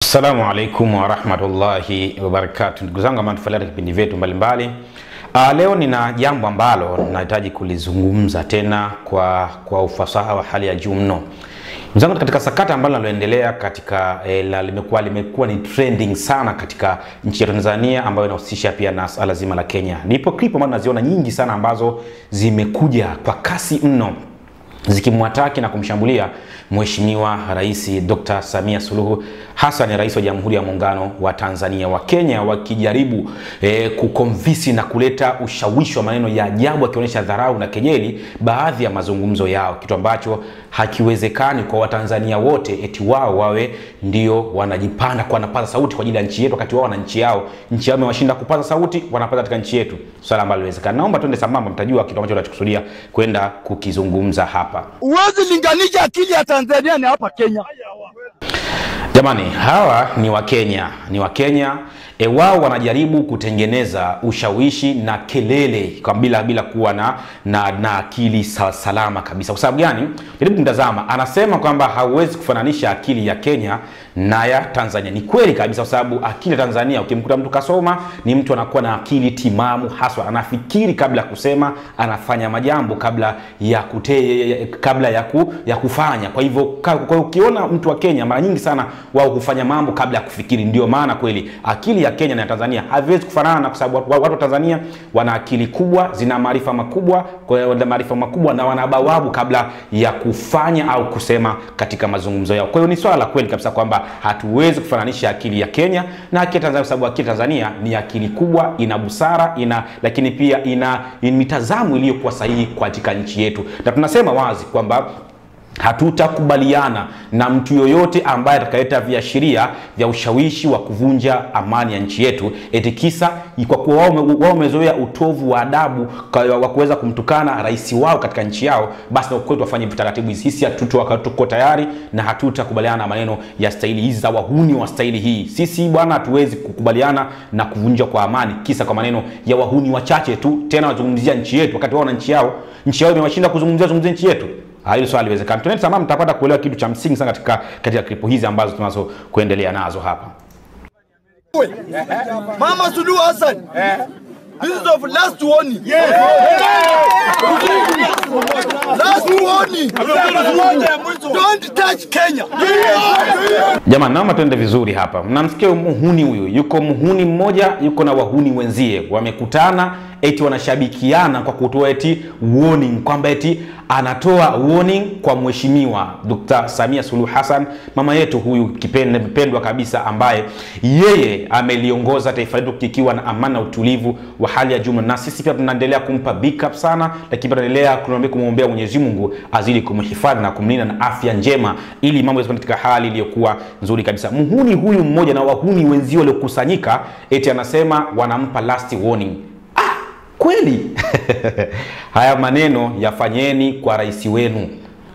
Assalamu alaikum wa rahmatullahi wa barakatuh. Ndugu zangu ambao tunafuatilia vipindi vyetu mbalimbali. Leo nina jambo ambalo nahitaji kulizungumza tena kwa ufasaha wa hali ya juu mno. Mzangu, katika sakata ambalo linaloendelea katika limekuwa ni trending sana katika nchi ya Tanzania, ambayo inahusisha pia na swala zima la Kenya. Nipo clip ambazo naziona nyingi sana ambazo zimekuja kwa kasi mno zikimwataki na kumshambulia Mheshimiwa Rais Dr. Samia Suluhu Hassan, rais wa Jamhuri ya Muungano wa Tanzania. Wa Kenya wakijaribu kukonvinsi na kuleta ushawishi wa maneno ya ajabu, akionyesha dharau na kejeli baadhi ya mazungumzo yao, kitu ambacho hakiwezekani kwa Watanzania wote eti wao wawe ndio wanajipanda kwa napaza sauti kwa ajili ya nchi yetu, wakati wao na nchi yao imewashinda kupaza sauti, wanapaza katika nchi yetu. Swala ambalo haliwezekani. Naomba tuende sambamba, mtajua kitu ambacho tunachokusudia kwenda kukizungumza hapa. Uwezi linganisha akili ya Tanzania na hapa Kenya. Jamani, hawa ni Wakenya, wao wanajaribu kutengeneza ushawishi na kelele kwa bila kuwa na akili salama kabisa. Kwa sababu gani? Jaribu mtazama, anasema kwamba hauwezi kufananisha akili ya Kenya na ya Tanzania. Ni kweli kabisa, kwa sababu akili ya Tanzania, ukimkuta mtu kasoma, ni mtu anakuwa na akili timamu, haswa anafikiri kabla kusema, anafanya majambo kabla ya kufanya. Kwa hivyo ukiona mtu wa Kenya, mara nyingi sana wao hufanya mambo kabla ya kufikiri. Ndio maana kweli akili ya Kenya na Tanzania haviwezi kufanana, kwa sababu watu wa Tanzania wana akili kubwa, zina maarifa makubwa, na wanabawabu kabla ya kufanya au kusema katika mazungumzo yao. Kwa hiyo ni swala la kweli kabisa kwamba hatuwezi kufananisha akili ya Kenya na akili ya Tanzania, kwa sababu akili ya Tanzania ni akili kubwa, ina busara, lakini pia ina mitazamo iliyokuwa sahihi katika nchi yetu. Na tunasema wazi kwamba hatutakubaliana na mtu yoyote ambaye atakayeeta viashiria vya ushawishi wa kuvunja amani ya nchi yetu, eti kisa kwa kuwa wao wamezoea utovu wa adabu wa kuweza kumtukana rais wao katika nchi yao, basi na kwetu wafanye vitaratibu. Sisi hatuko tayari na hatutakubaliana na maneno ya staili hizi za wahuni wa staili hii. Sisi bwana, hatuwezi kukubaliana na kuvunja kwa amani kisa kwa maneno ya wahuni wachache tu, tena wazungumzia nchi yetu wakati wao na nchi yao imewashinda kuzungumzia nchi yetu. Hilo swali haliwezekani. Tunaenda sambamba, mtapata kuelewa kitu cha msingi sana katika klipu hizi ambazo tunazo kuendelea nazo hapa. Mama Suluhu Hassan, this is of last warning. Last warning. Don't touch Kenya. Jamani, naomba tuende vizuri hapa. Mnamsikia muhuni huyu, yuko muhuni mmoja, yuko na wahuni wenzie, wamekutana eti wanashabikiana kwa kutoa eti warning, kwamba eti anatoa warning kwa Mheshimiwa Dr. Samia Suluhu Hassan, mama yetu huyu kipendwa kabisa, ambaye yeye ameliongoza taifa letu kikiwa na amani na utulivu wa hali ya juu. Na sisi pia tunaendelea kumpa big up sana, lakini tunaendelea kumwombea Mwenyezi Mungu azidi kumhifadhi na kumlinda na afya njema, ili mambo yawe katika hali iliyokuwa nzuri kabisa. Muhuni huyu mmoja na wahuni wenzio waliokusanyika eti anasema wanampa last warning. Kweli? Haya maneno yafanyeni kwa rais wenu,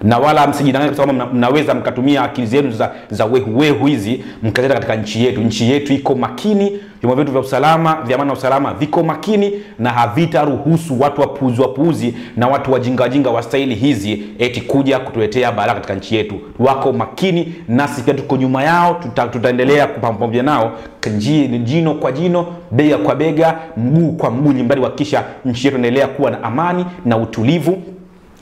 na wala msijidanganye kwa sababu mnaweza mkatumia akili zenu za wehu hizi mkaleta katika nchi yetu. Nchi yetu iko makini, vyombo vyetu vya usalama, vya amani na usalama viko makini, na havitaruhusu watu wapuuzi na watu wajinga wa staili hizi eti kuja kutuletea balaa katika nchi yetu. Wako makini, nasi pia tuko nyuma yao, tutaendelea kupambana nao jino kwa jino, bega kwa bega, mguu kwa mguu, mbali wakisha nchi yetu endelea kuwa na amani na utulivu,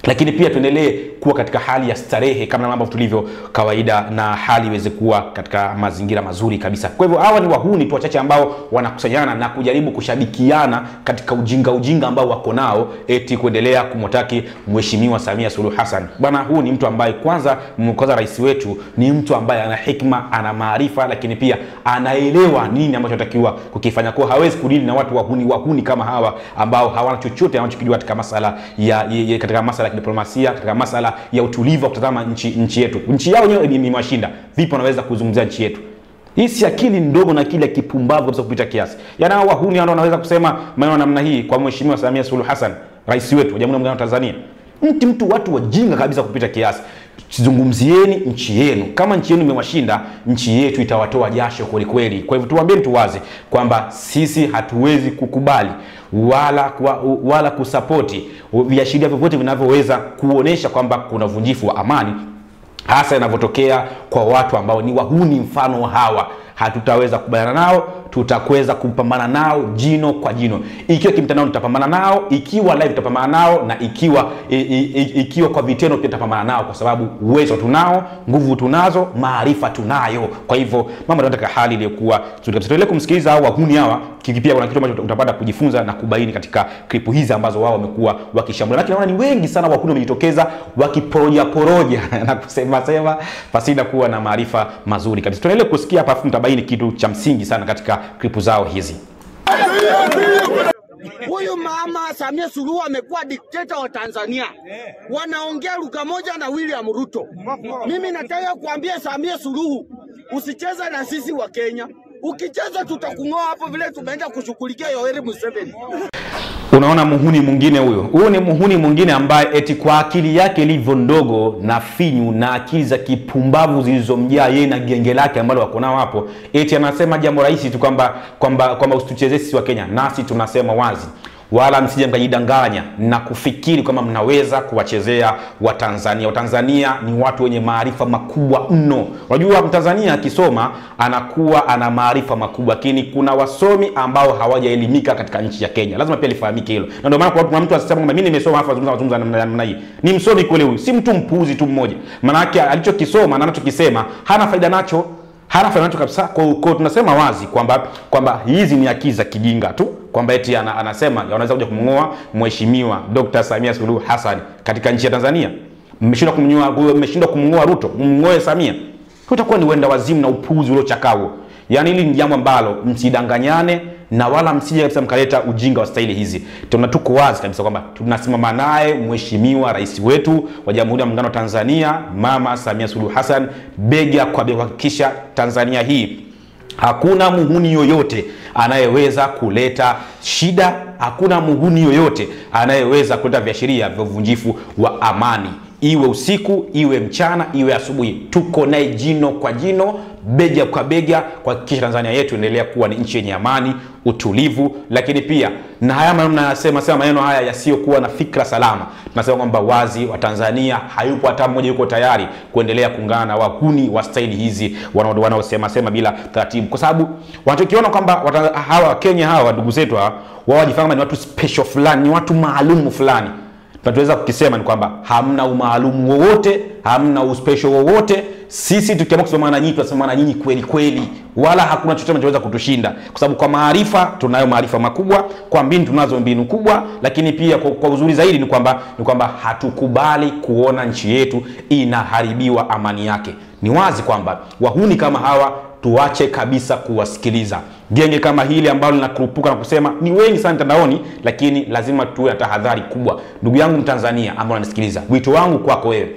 lakini pia tuendelee kuwa katika hali ya starehe kama mambo tulivyo kawaida, na hali iweze kuwa katika mazingira mazuri kabisa. Kwa hivyo hawa ni wahuni tu wachache ambao wanakusanyana na kujaribu kushabikiana katika ujinga ambao wako nao, eti kuendelea kumwataki Mheshimiwa Samia Suluhu Hassan. Bwana, huu ni mtu ambaye kwanza rais wetu ni mtu ambaye ana hekima, ana maarifa, lakini pia anaelewa nini ambacho anatakiwa kukifanya. Kwa hawezi kudili na watu wahuni kama hawa ambao hawana chochote wanachokijua katika masala ya diplomasia, katika masala ya utulivu wa kutazama nchi yetu. Nchi yao wenyewe imewashinda. Vipi wanaweza kuzungumzia nchi yetu? Hii si akili ndogo na akili ya kipumbavu kabisa kupita kiasi. Yana wahuni ndio wanaweza kusema maneno namna hii kwa Mheshimiwa Samia Suluhu Hassan, rais wetu wa Jamhuri ya Muungano wa Tanzania. Watu wajinga kabisa kupita kiasi. Zungumzieni nchi yenu. Kama nchi yenu imewashinda, nchi yetu itawatoa jasho kweli kweli. Kwa hivyo tuambieni tu wazi kwamba sisi hatuwezi kukubali wala kusapoti viashiria vyovyote vinavyoweza kuonesha kwamba kuna uvunjifu wa amani hasa inavyotokea kwa watu ambao ni wahuni mfano hawa. Hatutaweza kubaliana nao, tutakweza kupambana nao jino kwa jino. Ikiwa kimtandao tutapambana nao, ikiwa live tutapambana nao, na ikiwa kwa vitendo pia tutapambana nao, kwa sababu uwezo tunao, nguvu tunazo, maarifa tunayo. Kwa hivyo mambo yanataka hali iliyokuwa nzuri kabisa. Tuendelee kumsikiliza hao wahuni hawa, pia kuna kitu ambacho utapata kujifunza na kubaini katika klipu hizi ambazo wao wamekuwa wakishambulia. Lakini naona ni wengi sana wahuni wamejitokeza wakiporoja na kusema pasina kuwa na maarifa mazuri kabisa. Tuendelee kusikia hapa, afu mtabaini kitu cha msingi sana katika klipu zao hizi. Huyu mama Samia Suluhu amekuwa dikteta wa Tanzania. Wanaongea lugha moja na William Ruto. Mimi nataka kuambia Samia Suluhu, usicheze na sisi wa Kenya. Ukicheza tutakung'oa hapo vile tumeenda kushughulikia Yoweri Museveni. Unaona muhuni mwingine huyo. Huyo ni muhuni mwingine ambaye eti kwa akili yake ilivyo ndogo na finyu na akili za kipumbavu zilizomjaa yeye na genge lake ambalo wako nao hapo, eti anasema jambo rahisi tu kwamba usituchezee sisi wa Kenya. Nasi tunasema wazi, wala msije mkajidanganya na kufikiri kama mnaweza kuwachezea Watanzania. Watanzania ni watu wenye maarifa makubwa mno. Unajua Mtanzania akisoma anakuwa ana maarifa makubwa, lakini kuna wasomi ambao hawajaelimika katika nchi ya Kenya. Lazima pia lifahamike hilo. Na ndio maana kwa mtu asisema kwamba mimi nimesoma hapa nazungumza namna hii. Ni msomi kweli huyu, si mtu mpuuzi tu mmoja. Maana yake alichokisoma na anachokisema hana faida nacho. Kabisa. Kwa tunasema wazi kwamba hizi ni akili za kijinga tu, kwamba eti anasema wanaweza kuja kumngoa Mheshimiwa Dr. Samia Suluhu Hassan katika nchi ya Tanzania. Mmeshindwa kumngoa Ruto, mngoe Samia. Utakuwa ni wenda wazimu na upuuzi uliochakao. Yaani hili ni jambo ambalo msidanganyane na wala msije kabisa mkaleta ujinga wa staili hizi. Tuko wazi kabisa kwamba tunasimama naye Mheshimiwa Rais wetu wa Jamhuri ya Muungano wa Tanzania, Mama Samia Suluhu Hassan, bega kwa bega kuhakikisha Tanzania hii hakuna muhuni yoyote anayeweza kuleta shida, hakuna muhuni yoyote anayeweza kuleta viashiria vya uvunjifu wa amani. Iwe usiku, iwe mchana, iwe asubuhi, tuko naye jino kwa jino, bega kwa bega kuhakikisha Tanzania yetu endelea kuwa ni nchi yenye amani, utulivu. Lakini pia na haya maneno haya yasiyokuwa na fikra salama, tunasema kwamba wazi wa Tanzania hayupo hata mmoja yuko tayari kuendelea kuungana na wahuni wa staili hizi wanaosema bila taratibu, kwa sababu wanachokiona kwamba hawa Kenya hawa ndugu zetu wao wajifanya ni watu special fulani, ni watu maalumu fulani. Tunaweza kukisema ni kwamba hamna umaalumu wowote, hamna uspecial wowote. Sisi tukiamua kusimama na nyinyi tunasema na nyinyi kweli kweli, wala hakuna chochote kinachoweza kutushinda, kwa sababu kwa maarifa tunayo maarifa makubwa, kwa mbinu tunazo mbinu kubwa. Lakini pia kwa uzuri zaidi ni kwamba hatukubali kuona nchi yetu inaharibiwa amani yake. Ni wazi kwamba wahuni kama hawa tuache kabisa kuwasikiliza. Genge kama hili ambalo linakurupuka na kusema ni wengi sana mtandaoni, lakini lazima tuwe na tahadhari kubwa. Ndugu yangu Mtanzania ambao unanisikiliza, wito wangu kwako wewe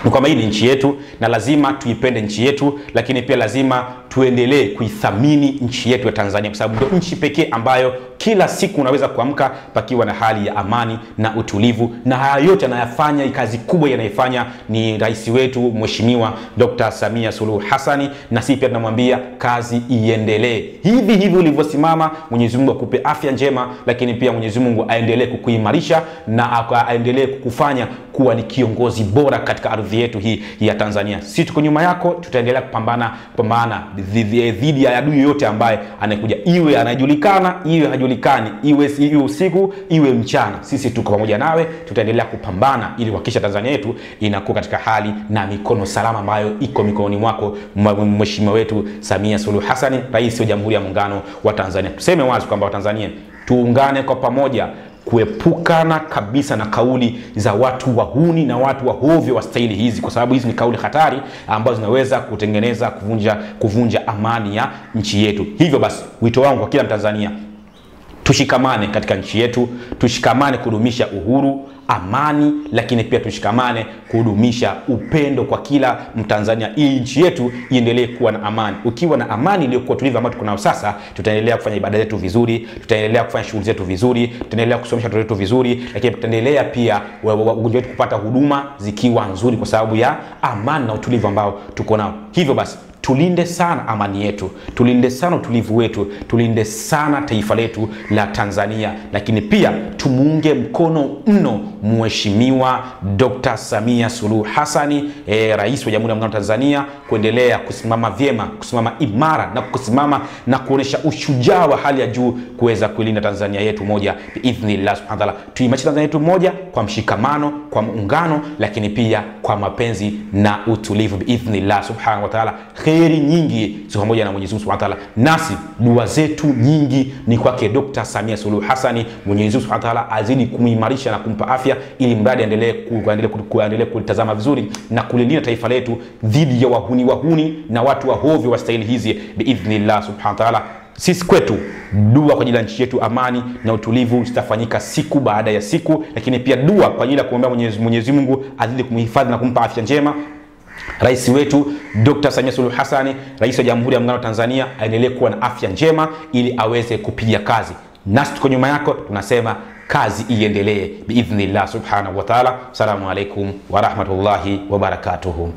ni kwamba hii ni nchi yetu na lazima tuipende nchi yetu, lakini pia lazima tuendelee kuithamini nchi yetu ya Tanzania, kwa sababu ndio nchi pekee ambayo kila siku unaweza kuamka pakiwa na hali ya amani na utulivu. Na haya yote anayafanya, kazi kubwa yanayofanya ni rais wetu Mheshimiwa Dr. Samia Suluhu Hassan, na sisi pia tunamwambia kazi iendelee. Hivi ulivyosimama, Mwenyezi Mungu akupe afya njema, lakini pia Mwenyezi Mungu aendelee kukuimarisha na aendelee kukufanya kuwa ni kiongozi bora katika ardhi yetu hii ya Tanzania. Sisi tuko nyuma yako, tutaendelea kupambana dhidi ya adui yote ambaye anakuja, iwe anajulikana, iwe hajulikani, iwe usiku, iwe mchana. Sisi tuko pamoja nawe, tutaendelea kupambana ili kuhakikisha Tanzania yetu inakuwa katika hali na mikono salama ambayo iko mikononi mwako Mheshimiwa wetu Samia Suluhu Hassan, Rais wa Jamhuri ya Muungano wa Tanzania. Tuseme wazi kwamba Watanzania tuungane kwa pamoja kuepukana kabisa na kauli za watu wahuni na watu wahovyo wa staili hizi, kwa sababu hizi ni kauli hatari ambazo zinaweza kuvunja amani ya nchi yetu. Hivyo basi wito wangu kwa kila Mtanzania, tushikamane katika nchi yetu, tushikamane kudumisha uhuru, amani, lakini pia tushikamane kudumisha upendo kwa kila Mtanzania. Hii nchi yetu iendelee kuwa na amani. Ukiwa na amani iliyokuwa tulivu ambayo tuko nayo sasa, tutaendelea kufanya ibada zetu vizuri, tutaendelea kufanya shughuli zetu vizuri, tutaendelea kusomesha watoto wetu vizuri, lakini tutaendelea pia wagonjwa wetu kupata huduma zikiwa nzuri kwa sababu ya amani na utulivu ambao tuko nao. Hivyo basi tulinde sana amani yetu, tulinde sana utulivu wetu, tulinde sana taifa letu la Tanzania, lakini pia tumuunge mkono mno Mheshimiwa Dr. Samia Suluhu Hassan, Rais wa Jamhuri ya Muungano wa Tanzania, kuendelea kusimama vyema, kusimama imara na kusimama na kuonesha ushujaa wa hali ya juu kuweza kuilinda Tanzania yetu moja biidhnillah subhanahu wa ta'ala. Tuimarishe Tanzania yetu moja kwa mshikamano, kwa muungano, lakini pia kwa mapenzi na utulivu biidhnillah subhanahu wa ta'ala. Kheri nyingi ziko pamoja na Mwenyezi Mungu subhanahu wa ta'ala. Nasi dua zetu nyingi ni kwake Dr. Samia Suluhu Hassan. Mwenyezi Mungu subhanahu wa ta'ala azidi kumuimarisha na kumpa afya, ili mradi aendelee kulitazama vizuri na kulilinda taifa letu dhidi ya wahuni na watu wahovyo wa staili hizi biidhnillah subhanahu wa ta'ala. Sisi kwetu dua kwa ajili ya nchi yetu, amani na utulivu zitafanyika siku baada ya siku, lakini pia dua kwa ajili ya kuombea Mwenyezi Mungu azidi kumhifadhi na kumpa afya njema rais wetu Dr. Samia Suluhu Hassan, Rais wa Jamhuri ya Muungano wa Tanzania, aendelee kuwa na afya njema ili aweze kupiga kazi. Nasi tuko nyuma yako, tunasema kazi iendelee biidhnillah subhanahu wa ta'ala. Assalamu alaikum wa rahmatullahi wa barakatuhu.